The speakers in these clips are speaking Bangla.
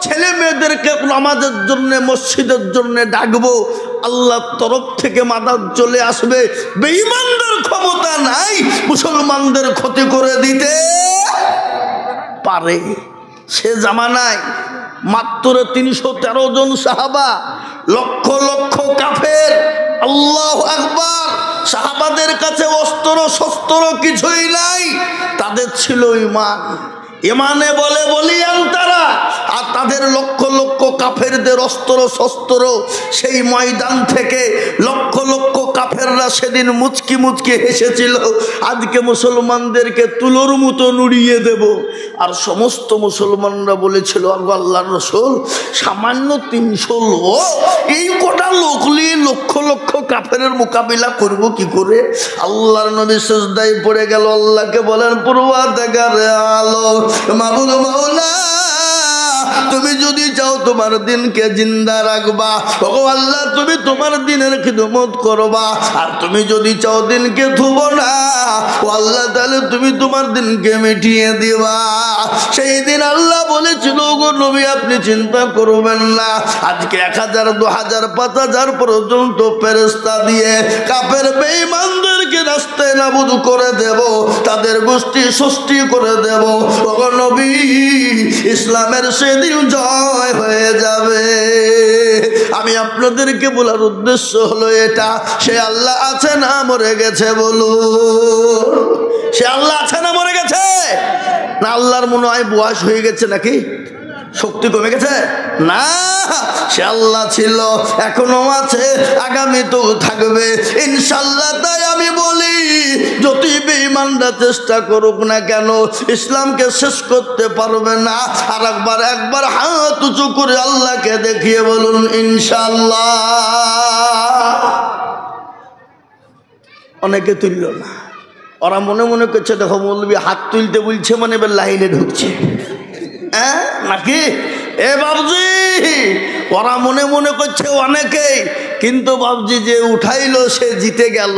ছেলে মেয়েদেরকে নামাজের জন্য মসজিদের জন্য ডাকবো, আল্লাহর তরফ থেকে মাদাদ চলে আসবে। বেঈমানদের ক্ষমতা নাই মুসলমানদের ক্ষতি করে দিতে পারে। সে জামানায় মাত্র ৩১৩ জন সাহাবা, লক্ষ লক্ষ কাফের। আল্লাহু আকবার। সাহাবাদের কাছে অস্ত্র শস্ত্র কিছুই নাই, তাদের ছিল ঈমান। ইমানে বলে বলিয়ান তারা, আর তাদের লক্ষ লক্ষ কাফেরদের অস্ত্র শস্ত্র। সেই ময়দান থেকে লক্ষ লক্ষ কাফেররা সেদিন মুচকি মুচকি হেসেছিল, আজকে মুসলমানদেরকে তুলোর মতো নুড়িয়ে দেব। আর সমস্ত মুসলমানরা বলেছিল, আল্লাহর রাসূল সামান্য ৩০০ লোক, এই কটা লোক নিয়ে লক্ষ লক্ষ কাফেরের মোকাবিলা করব কি করে? আল্লাহর নবী সিজদায় পড়ে গেল, আল্লাহকে বলেন, পূর্বাধিকারে আলো মাবুদ মাওলা, তুমি যদি চাও তোমার দিনকে জিন্দা রাখবা, ও আল্লাহ তুমি তোমার দিনের খিদমত করবা। আর তুমি যদি চাও দিনকে থুব না, ও আল্লাহ তাহলে তুমি তোমার দিনকে মিটিয়ে দিবা। সেই দিন আল্লাহ বলেছিল, গো নবী আপনি চিন্তা করবেন না, আজকে ১০০০ ২০০০ ৫০০০ পর্যন্ত ফেরেশতা দিয়ে কাফের বেঈমানদেরকে রাস্তায় নাবুদ করে দেব, তাদের গোষ্ঠী সৃষ্টি করে দেব। ও নবী ইসলামের সেদিন জয় হয়ে যাবে। আমি আপনাদেরকে বলার উদ্দেশ্য হলো এটা, সে আল্লাহ আছে না মরে গেছে? বলুন, সে আল্লাহ আছে না মরে গেছে? না আল্লাহর মনে হয় বয়স হয়ে গেছে, নাকি শক্তি কমে গেছে? না, সে আল্লাহ ছিল, এখনো আছে, আগামীতেও থাকবে ইনশাআল্লাহ। তাই আমি বলি, যতই বেঈমানরা চেষ্টা করুক না কেন, ইসলামকে শেষ করতে পারবে না। আর একবার হাত উঁচু করে আল্লাহকে দেখিয়ে বলুন ইনশাআল্লাহ। অনেকে তুলল না, ওরা মনে মনে করছে, দেখো মৌলবী হাত তুলতে বলছে মানে এবার লাইনে ঢুকছে, হ্যাঁ নাকি? এ বাবজি, ওরা মনে মনে করছে অনেকেই, কিন্তু বাবজি যে উঠাইলো সে জিতে গেল,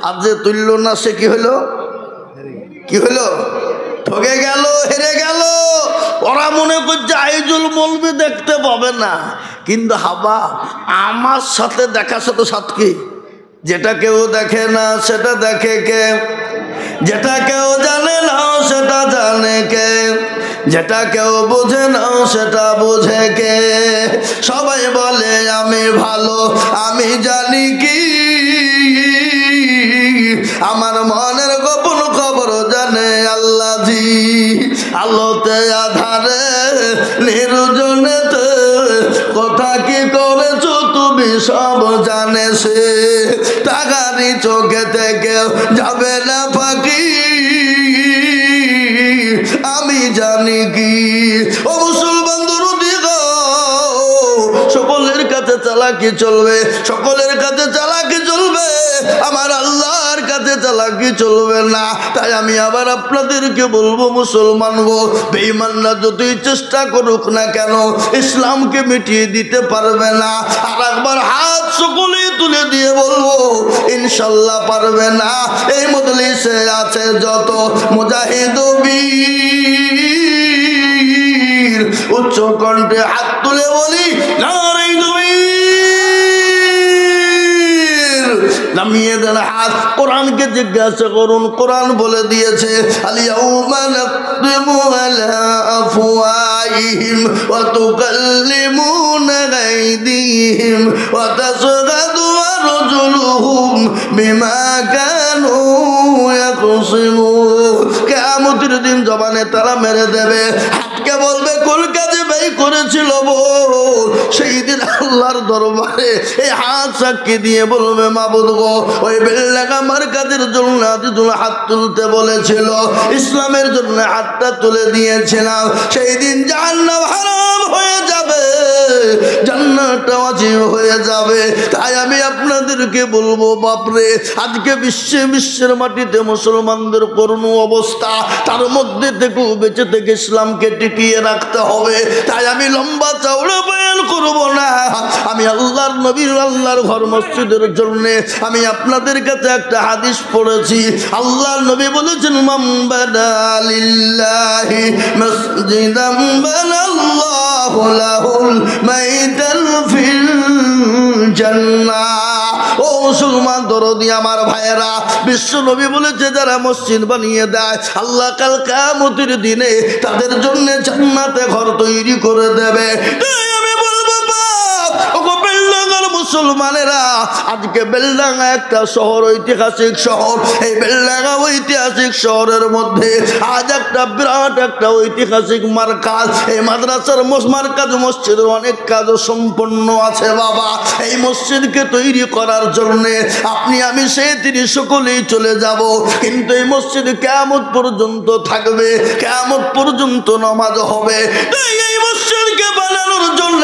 আর যে তুলল না সে কি হলো? কি হলো? ঠকে গেল, হেরে গেল। ওরা মনে করছে আইজুল মৌলবী দেখতে পাবে না, কিন্তু হাবা আমার সাথে দেখা সাথে সাথ কি? যেটা কেউ দেখে না সেটা দেখে কে? যেটা কেউ জানে না সেটা জানে কে? যেটা কেউ বোঝে না সেটা বোঝে কে? সবাই বলে আমি ভালো, আমি জানি কি, আমার মনের গোপন খবর জানে আল্লাহ জি। আলোতে আধারে নির্জনেতে কথা কি করেছো তুমি সব জানে সে, টাকারি চোখে থেকে যাবে না ফাঁকি, আমি জানি কি। ও মুসলমান দরদি গো, সকলের কাছে চালাকি চলবে, সকলের কাছে চালাকি চলবে, আমার আল্লাহর কাছে চালাকি চলবে না। তাই আমি আবার আপনাদেরকে বলবো, মুসলমান গো, বেঈমানরা যতই চেষ্টা করুক না কেন, ইসলামকে মিটিয়ে দিতে পারবে না। আর একবার হাত সকলেই তুলে দিয়ে বলবো ইনশাল্লাহ পারবে না। এই মজলিসে আছে যত মুজাহিদ বীর, উচ্চ কণ্ঠে হাত তুলে বলি নারে তাকবীর। নামিয়ে দেন হাত। কোরআনকে জিজ্ঞাসা করুন, কোরআন বলে দিয়েছে, আল-ইয়াউমা নাখতিমু আলা আফওয়াহিহিম ওয়া তুকাল্লিমুনা আইদিহিম ওয়া তাশহাদু আরজুলুহুম বিমা কানু ইয়াকসিমুন। কিয়ামতের দিন জবানে তারা মেরে দেবে, হাতকে বলবে কোন কাজে ব্যয় করেছিল বল। সেই দিন আল্লাহর দরবারে এই হাত সাক্ষী দিয়ে বলবে, মাবুদ গো, ওই বেল্লাগ আমার কাজের জন্য হাত তুলতে বলেছিল, ইসলামের জন্য হাতটা তুলে দিয়েছিলাম। সেই দিন জাহান্নাম হারাম হয়ে যাবে, জান্নাত ওয়াজিব হয়ে যাবে। তাই আমি আপনাদেরকে বলবো, বাপরে, আজকে বিশ্বের মাটিতে মুসলমানদের করুণ অবস্থা, তার মধ্যে থেকেও বেঁচে থেকে ইসলামকে টিকিয়ে রাখতে হবে। তাই আমি লম্বা চওড়া বয়ান করব না, আমি আমি আল্লাহর নবীর আল্লাহর ঘর মসজিদের জন্য আমি আপনাদের কাছে একটা হাদিস পড়েছি। আল্লাহর নবী বলেছেন, মান বানা লিল্লাহি মসজিদাম বানাল্লাহু লাহুল মাইতাল ফিল জান্নাহ। ও মুসলমান দরদি আমার ভাইয়েরা, বিশ্ব নবী বলেছে যারা মসজিদ বানিয়ে দেয় আল্লাহ কাল কিয়ামতের দিনে তাদের জন্য জান্নাতে ঘর তৈরি করে দেবে। আমি বলবো বেলডাঙ্গার মুসলমানেরা, আজকে বেলডাঙ্গা একটা শহর, ঐতিহাসিক শহর। এই বেলডাঙ্গা ঐতিহাসিক শহরের মধ্যে আজ একটা বিরাট একটা ঐতিহাসিক মার্কাজ। এই মাদ্রাসার মার্কাজ মসজিদের অনেক কাজ সম্পন্ন আছে বাবা। এই মসজিদকে তৈরি করার জন্য আপনি আমি সেই তিনি সকলেই চলে যাব, কিন্তু এই মসজিদ কিয়ামত পর্যন্ত থাকবে, কিয়ামত পর্যন্ত নামাজ হবে। এই মসজিদকে বানানোর জন্য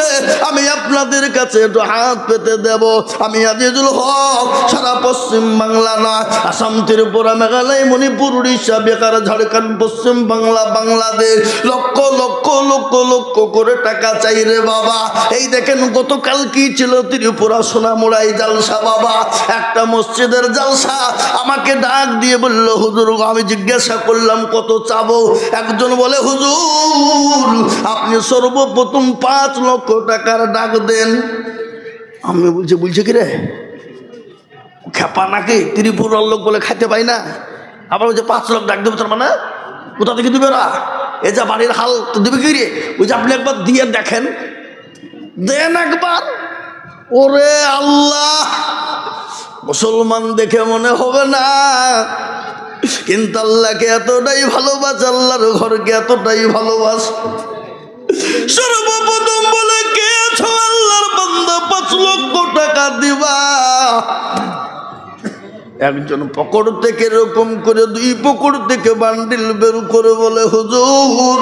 আমি আপনাদের কাছে একটু হাত পেতে দেব। আমি আজিজুল হক সারা পশ্চিম বাংলা নয়, আসাম, ত্রিপুরা, মেঘালয়, মণিপুর, উড়িষ্যা, বিহার, ঝাড়খণ্ড, পশ্চিম বাংলা, বাংলাদেশ লক্ষ লক্ষ লক্ষ লক্ষ করে টাকা চাই রে বাবা। এই দেখেন গতকাল কি ছিল, ত্রিপুরা সোনামুড়াই জালসা বাবা, একটা মসজিদের জালসা। আমাকে ডাক দিয়ে বলল, হুজুর, আমি জিজ্ঞাসা করলাম কত চাবো? একজন বলে, হুজুর আপনি সর্বপ্রথম 5 লক্ষ টাকার ডাক দেন। আমি বলছে কি রে খেপা নাকি, ত্রিপুরার লোক বলে খাইতে পাই না, আবার বলছে 5 লাখ ডাক দেবো। তার মানে কোথা থেকে দিবে ওরা? এ যা বাড়ির হাল, তো দিবে কি রে? বলছে আপনি একবার দিয়ে দেখেন, দেন একবার। ওরে আল্লাহ, মুসলমান দেখে মনে হবে না, কিন্তু আল্লাহকে এতটাই ভালোবাসে, আল্লাহর ঘরকে এতটাই ভালোবাসে। সর্বপ্রথম বলে, কে আছো আল্লাহর বান্দা, 5 লক্ষ টাকা দিবা। একজন পকড় থেকে এরকম করে 2 পকড় থেকে বান্ডিল বের করে বলে, হুজুর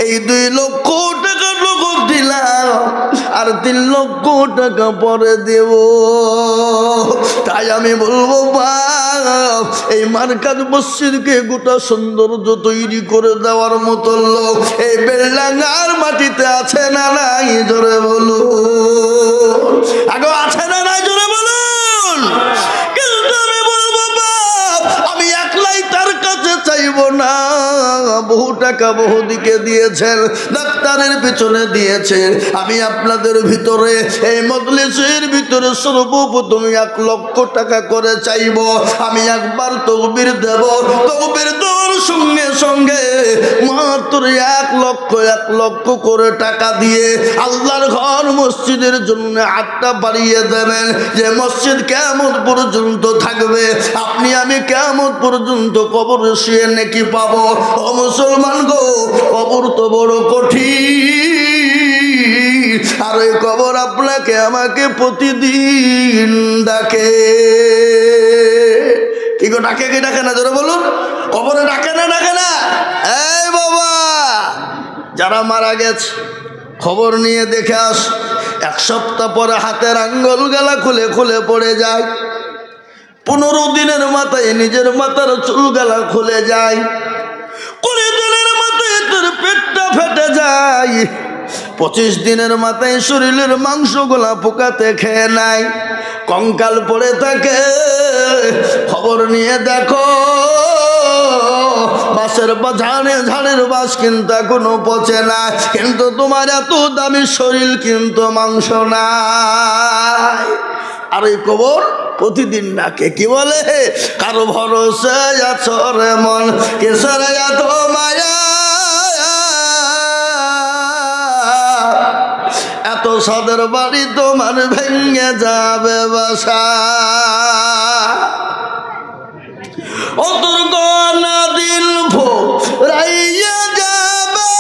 এই 2 লক্ষ টাকা নগদ দিলাম, আর 3 লক্ষ টাকা পরে দেব। তাই আমি বলবো বাপ, এই মার্কাজ মসজিদকে গোটা সৌন্দর্য তৈরি করে দেওয়ার মতো লোক এই বেলডাঙ্গার মাটিতে আছে না নাই? জোরে বলুন, আগে আছে না নাই? জোরে বলুন। কিন্তু আমি বলবো বাপ, আমি একলাই তার কাছে চাইব না। বহু টাকা বহু দিকে দিয়েছেন, ডাক্তারের পিছনে দিয়েছেন। আমি আপনাদের ভিতরে এই মজলিসের ভিতরে সর্বপ্রথম 1 লক্ষ টাকা করে চাইব। আমি একবার তকবীর দেব, তকবীর দেওয়ার সঙ্গে সঙ্গে মাত্র 1 লক্ষ করে টাকা দিয়ে আল্লাহর ঘর মসজিদের জন্য হাতটা বাড়িয়ে দেবেন, যে মসজিদ কিয়ামত পর্যন্ত থাকবে। আপনি আমি কিয়ামত পর্যন্ত কবরে শুয়ে নেকি পাবো। ও মুসলমান গো, কবর তো বড় কঠিন, আর ওই কবর আপনাকে আমাকে প্রতিদিন ডাকে। কি গো, ডাকে কি ডাকে না? জোরে বলুন, কবরে ডাকে না ডাকে না? এই বাবা, যারা মারা গেছে খবর নিয়ে দেখে আস। 1 সপ্তাহ পরে হাতের আঙ্গুল গলা খুলে খুলে পড়ে যায়। 15 দিনের মাথায় নিজের মাথার চুল গলা খুলে যায়। 20 দিনের মাথায় তোর পেটটা ফেটে যায়। 25 দিনের মাথায় শরীরের মাংস গোলা পোকাতে খেয়ে নেয়, কঙ্কাল পড়ে থাকে। খবর নিয়ে দেখো, বাসের ঝাড়ের বাস কিন্তু এখনো পচে না, কিন্তু তোমার এত দামি শরীর কিন্তু মাংস নাই। আর এই কবর প্রতিদিন ডাকে। কি বলে, কারো ভরসা আছো রে মন, কিসের এত মায়া, এত সাদের বাড়ি তোমার ভেঙে যাবে বাসা। অতর গনা দিল রাইয়া যাবে,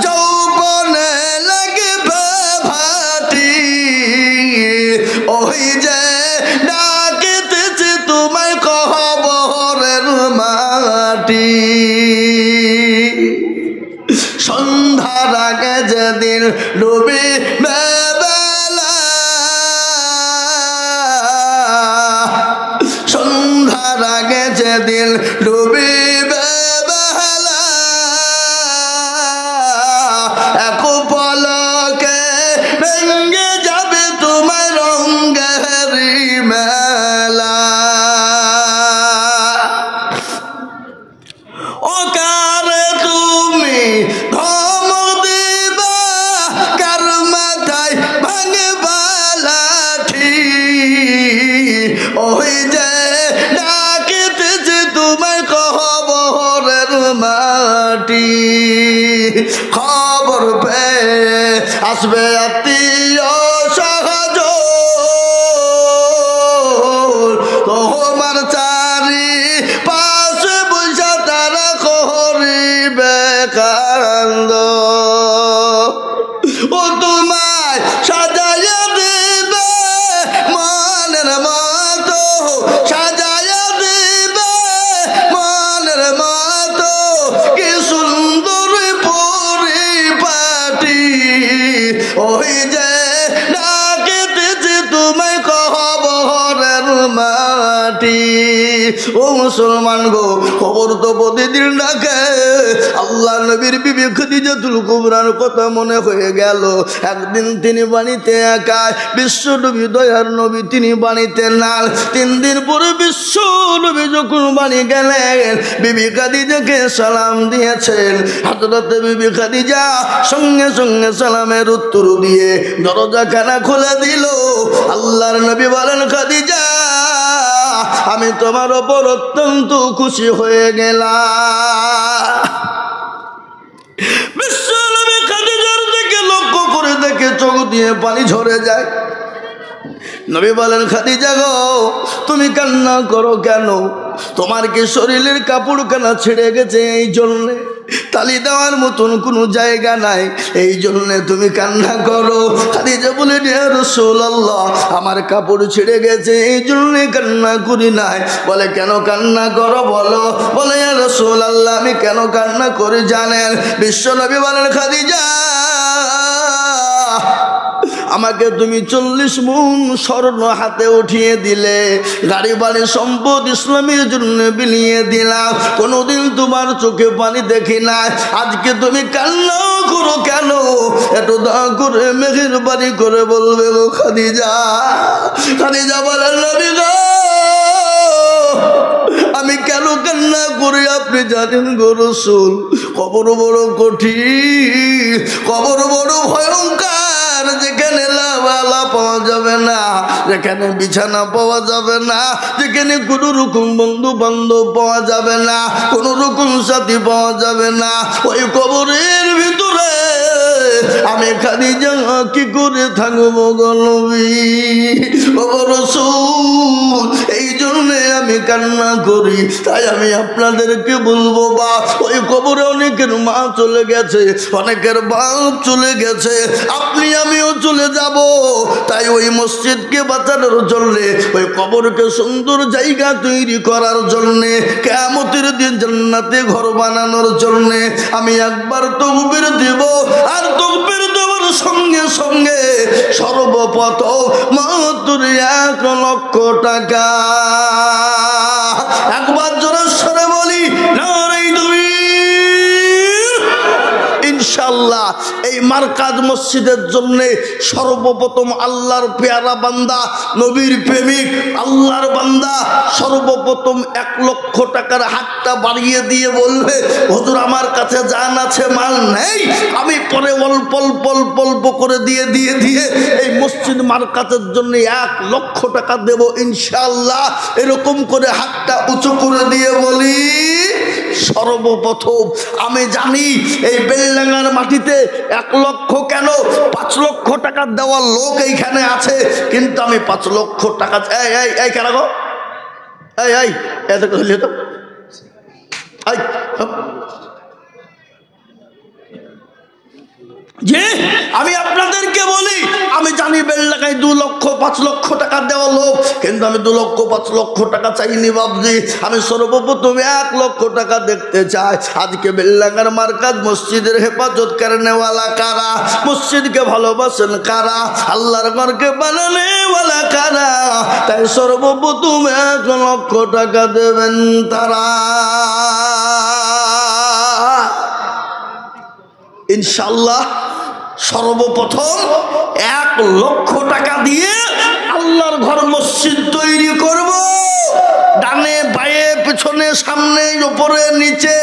যৌবনে লাগবে ভাটি, ওই যে ডাকিতেছে তোমায় কবরের মাটি। সন্ধ্যার আগে যেদিন ডুবে বেলা, সন্ধ্যার আগে যেদিন ডুবে বেলা, এক পলকে ভেঙে যাবে তো মাটি। খবর পেয়ে আসবে আত্মীয় সহজ, তোমার চারি পাশে বৈশা তারা করিবে কান্দ। ও তোমায় সাজাইয়া দিবে মনের মতো, সাজাইয়া দিবে মনের মতো, কি সুন্দর পরিপাটি। ওই যে ডাকিতেছি তোমায় কবরের মাটি। ও মুসলমান গো, খবর তো প্রতিদিন ডাকে। আল্লাহ নবীর বিবি খাদিজাতুল কুবরার কথা মনে হয়ে গেল। একদিন তিনি বাণীতে একাই, বিশ্ব নবী দয়ার নবী তিনি বাণীতে নাল। 3 দিন পরে বিশ্ব নবী যখন বাণী গেলেন, বিবি খাদিজাকে সালাম দিয়েছেন। হযরতে বিবি খাদিজা সঙ্গে সঙ্গে সালামের উত্তর দিয়ে দরজাখানা খুলে দিল। আল্লাহর নবী বলেন, খাদিজা আমি তোমার ওপর অত্যন্ত খুশি হয়ে গেলাম। বিশ্বনবী খাদিজার দিকে লক্ষ্য করে দেখে চোখ দিয়ে পানি ঝরে যায়। নবী বলেন, খাদিজা গো তুমি কান্না করো কেন? তোমার কি শরীরের কাপড় কানা ছিঁড়ে গেছে এই জন্যে? তালি দেওয়ার মতন কোনো জায়গা নাই এই জন্যে তুমি কান্না করো? খাদিজা বলে, ইয়া রাসূলুল্লাহ আমার কাপড় ছিঁড়ে গেছে এই জন্যে কান্না করি নাই। বলে, কেন কান্না করো বলো? বলে, ইয়া রাসূলুল্লাহ আমি কেন কান্না করি জানেন? বিশ্বনবী বলেন, খাদিজা আমাকে তুমি 40 মুন স্বর্ণ হাতে উঠিয়ে দিলে, গাড়ি বাড়ি সম্পদ ইসলামের জন্য বিলিয়ে দিলাম, কোনোদিন তোমার চোখে পানি দেখি না, আজকে তুমি কান্না করো কেন? একটু দয়া করে মেহেরবানি করে বলবে গো খাদিজা। খাদিজা বলেন, নবী গো আমি কেন কান্না করি আপনি জানেন গো রাসূল? কবর বড় কঠিন, কবর বড় ভয়ঙ্কর, যেখানে লাওয়ালা পাওয়া যাবে না, যেখানে বিছানা পাওয়া যাবে না, যেখানে কোনো রকম বন্ধু বান্ধব পাওয়া যাবে না, কোনো রকম সাথী পাওয়া যাবে না, ওই কবরের ভিতরে আমি খাদিজা কি করে থাকবো গো নবী ও রাসূল? এই জন্যে আমি কান্না করি। তাই আমি আপনাদেরকে বলবো, বা ওই কবরে অনেকের মা চলে গেছে, অনেকের বাপ চলে গেছে, আপনি আমিও চলে যাব। তাই ওই মসজিদকে বাঁচানোর জন্যে, ওই কবরকে সুন্দর জায়গা তৈরি করার জন্যে, কিয়ামতের দিন জান্নাতে ঘর বানানোর জন্যে আমি একবার তাকবীর দেব। আর তাকবীর দেওয়ার সঙ্গে সঙ্গে সর্বপ্রথম মাত্র 1 লক্ষ টাকা, একবার জোরে সরে বলি নারে তাকবীর। ইনশাআল্লাহ এই মারকাজ মসজিদের জন্য সর্বপ্রথম আল্লাহর পেয়ারা বান্দা, নবীর প্রেমিক আল্লাহর বান্দা সর্বপ্রথম 1 লক্ষ টাকার হাতটা বাড়িয়ে দিয়ে বলবে, হুজুর আমার কাছে জান আছে মাল নেই, আমি পরে অল্প অল্প অল্প অল্প করে দিয়ে এই মসজিদ মারকাজের জন্য 1 লক্ষ টাকা দেব ইনশাআল্লাহ। এরকম করে হাতটা উঁচু করে দিয়ে বলি, সর্বপ্রথম আমি জানি এই বেলডাঙ্গার মাটিতে 1 লক্ষ কেন 5 লক্ষ টাকা দেওয়ার লোক এইখানে আছে, কিন্তু আমি 5 লক্ষ টাকা এই কেন গো এই এত হইলে তো যে আমি আপনাদেরকে বলি, আমি জানি বেলডাঙ্গায় 2 লক্ষ 5 লক্ষ টাকা দেওয়া লোক, কিন্তু আমি 2 লক্ষ 5 লক্ষ টাকা চাইনি বাবজি। আমি সর্বপ্রথম 1 লক্ষ টাকা দেখতে চাই। আজকে বেলডাঙ্গার মারকাজ মসজিদের হেফাজত করেনেওয়ালা কারা? মসজিদকে ভালোবাসেন কারা? আল্লাহর ঘরকে বানানেওয়ালা কারা? তাই সর্বপ্রথম 1 লক্ষ টাকা দেবেন তারা। ইনশাআল্লাহ সর্বপ্রথম 1 লক্ষ টাকা দিয়ে আল্লাহর ঘর মসজিদ তৈরি করব। ডানে বায়ে পেছনে সামনে উপরে নিচে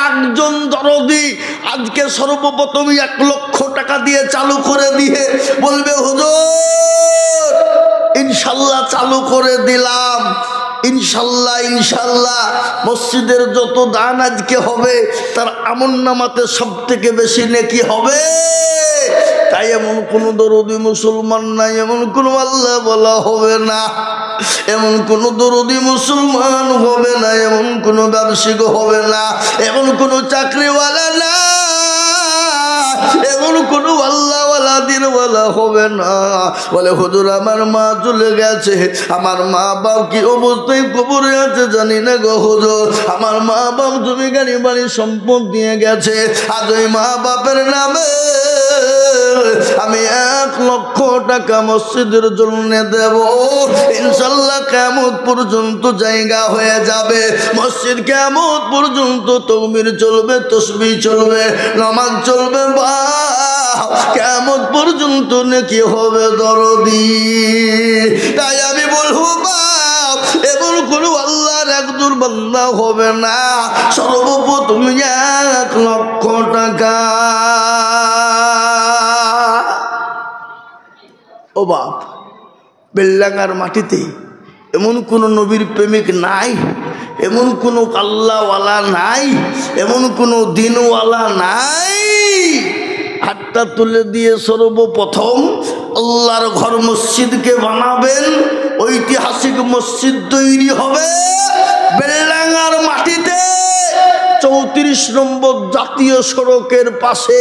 একজন দরদি আজকে সর্বপ্রথম 1 লক্ষ টাকা দিয়ে চালু করে দিয়ে বলবে, হুজুর ইনশাআল্লাহ চালু করে দিলাম। ইনশাল্লাহ ইনশাল্লাহ মসজিদের যত দান আজকে হবে তার আমলনামাতে সবথেকে বেশি নেকি হবে। তাই এমন কোন দরদি মুসলমান নাই, এমন কোন আল্লাহ বলা হবে না, এমন কোন দরদি মুসলমান হবে না, এমন কোন ব্যবসায়িক হবে না, এমন কোন চাকরিওয়ালা না, এমন কোন আল্লাহওয়ালা দিনওয়ালা হবে না বলে হুজুর আমার মা চলে গেছে, আমার মা বাপ কি অবস্থায় কবরে আছে জানি না গো হুজুর, আমার মা বাপ জমি গাড়ি বাড়ি সম্পদ দিয়ে গেছে, আজ ওই মা বাপের নামে আমি 1 লক্ষ টাকা মসজিদের জন্য দেব, ইনশাল্লাহ কিয়ামত পর্যন্ত জায়গা হয়ে যাবে, মসজিদ কিয়ামত পর্যন্ত তাকবীর চলবে, তাসবিহ চলবে, নামাজ চলবে, কিয়ামত পর্যন্ত নেকি হবে দরদি। তাই আমি বলবো বাপ এমন কোন আল্লাহর একজন বান্দা হবে না, সর্বপ্রথম 1 লক্ষ টাকা। ও বাপ বেলডাঙ্গার মাটিতে এমন কোন নবীর প্রেমিক নাই, এমন কোন আল্লাহওয়ালা নাই, এমন কোন দিনওয়ালা নাই, হাতটা তুলে দিয়ে সর্বপ্রথম আল্লাহর ঘর মসজিদকে বানাবেন, ঐতিহাসিক মসজিদ তৈরি হবে বেলডাঙ্গার মাটিতে 34 নম্বর জাতীয় সড়কের পাশে।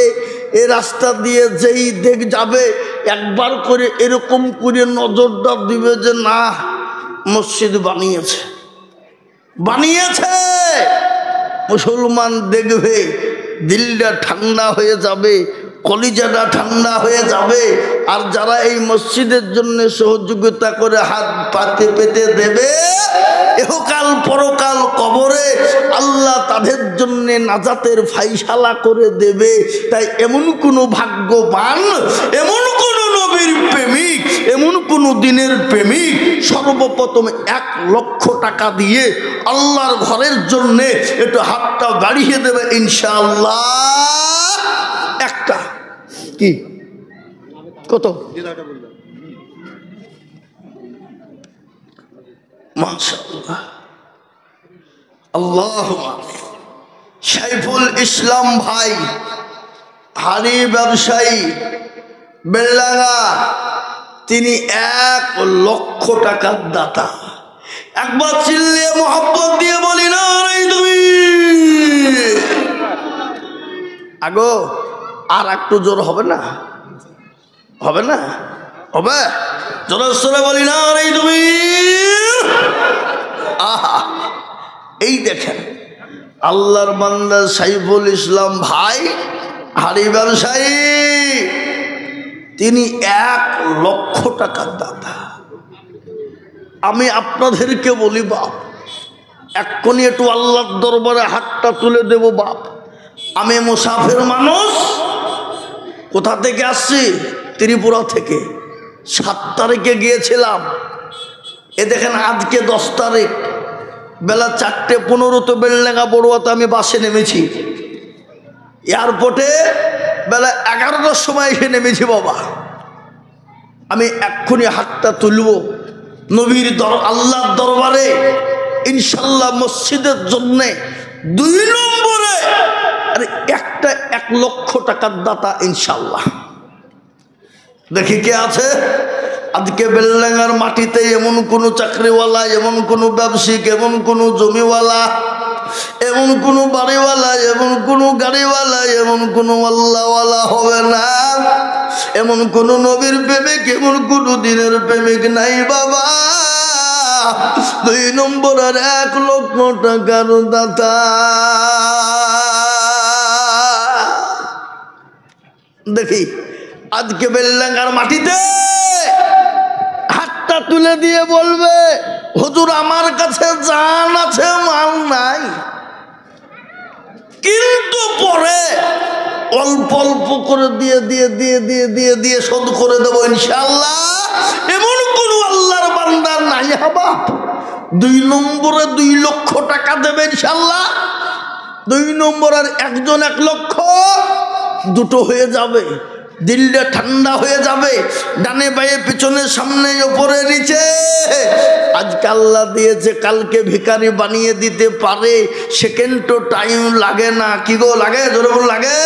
এ রাস্তা দিয়ে যেই দেখ যাবে একবার করে এরকম করে নজরটা দিবে যে না মসজিদ বানিয়েছে, বানিয়েছে। মুসলমান দেখবে দিলটা ঠান্ডা হয়ে যাবে, কলিজাটা ঠান্ডা হয়ে যাবে। আর যারা এই মসজিদের জন্য সহযোগিতা করে হাত পাতে পেতে দেবে, এহকাল পরকাল কবরে আল্লাহ তাদের জন্য নাজাতের ফাইসালা করে দেবে। তাই এমন কোনো ভাগ্যবান, এমন কোন নবীর প্রেমিক, এমন কোন দিনের প্রেমিক সর্বপ্রথম 1 লক্ষ টাকা দিয়ে আল্লাহর ঘরের জন্যে একটু হাতটা বাড়িয়ে দেবে ইনশাআল্লাহ। একটা কি কত মাশাআল্লাহ আল্লাহুম্মা। সাইফুল ইসলাম ভাই হাড়ি ব্যবসায়ী বেলডাঙ্গা, তিনি 1 লক্ষ টাকার দাতা। একবার চিল্লিয়ে মোহাব্বত দিয়ে বলি না রে তুমি আগো, আর একটু জোর হবে না? হবে না? হবে জোরে সোরে বলি না রে তুমি। আহা, এই দেখেন আল্লাহর বান্দা সাইফুল ইসলাম ভাই হাড়ি ব্যবসায়ী, তিনি 1 লক্ষ টাকার দাতা। আমি আপনাদেরকে বলি বাপ, এক্ষুনি একটু আল্লাহর দরবারে হাতটা তুলে দেব বাপ। আমি মুসাফির মানুষ, কোথা থেকে আসছি? ত্রিপুরা থেকে। 7 তারিখে গিয়েছিলাম, এ দেখেন আজকে 10 তারিখ, বেলা 4:15 বেলডাঙ্গা বড়ুয়াতে আমি বাসে নেমেছি। এয়ারপোর্টে বেলা 11টার সময় এসে নেমেছি বাবা। আমি এক্ষুনি হাতটা তুলব নবীর আল্লাহর দরবারে, ইনশাল্লাহ মসজিদের জন্যে 2 নম্বরে আরে একটা 1 লক্ষ টাকার দাতা ইনশাল্লাহ। দেখি কে আছে আজকে বেলডাঙ্গার মাটিতে, এমন কোনো চাকরিওয়ালা, এমন কোনো ব্যবসায়িক, এমন কোনো জমিওয়ালা, এমন কোনো বাড়িওয়ালা, এমন কোনো গাড়িওয়ালা, এমন কোনো আল্লাহওয়ালা হবে না, এমন কোনো নবীর প্রেমিক, এমন কোনো দিনের প্রেমিক নাই বাবা। 2 নম্বরের 1 লক্ষ টাকার দাতা। দেখি আজকে বেলডাঙ্গার মাটিতে হাতটা তুলে দিয়ে বলবে হুজুর আমার কাছে জান আছে মাল নাই, কিন্তু পরে অল্প অল্প করে দিয়ে দিয়ে দিয়ে দিয়ে দিয়ে দিয়ে শোধ করে দেবো ইনশাআল্লাহ। এমন কোন আল্লাহর বান্দা নাই হবা 2 নম্বরে 2 লক্ষ টাকা দেবে ইনশাআল্লাহ। 2 নম্বরের একজন 1 লক্ষ, দুটো হয়ে যাবে। দিলটা ঠান্ডা হয়ে যাবে, ডানে বায়ে পিছনে সামনে ওপরে নিচে। আজকে আল্লাহ দিয়েছে, কালকে ভিখারি বানিয়ে দিতে পারে, সেকেন্ডও টাইম লাগে না। কি গো লাগে? জোরে বল লাগে।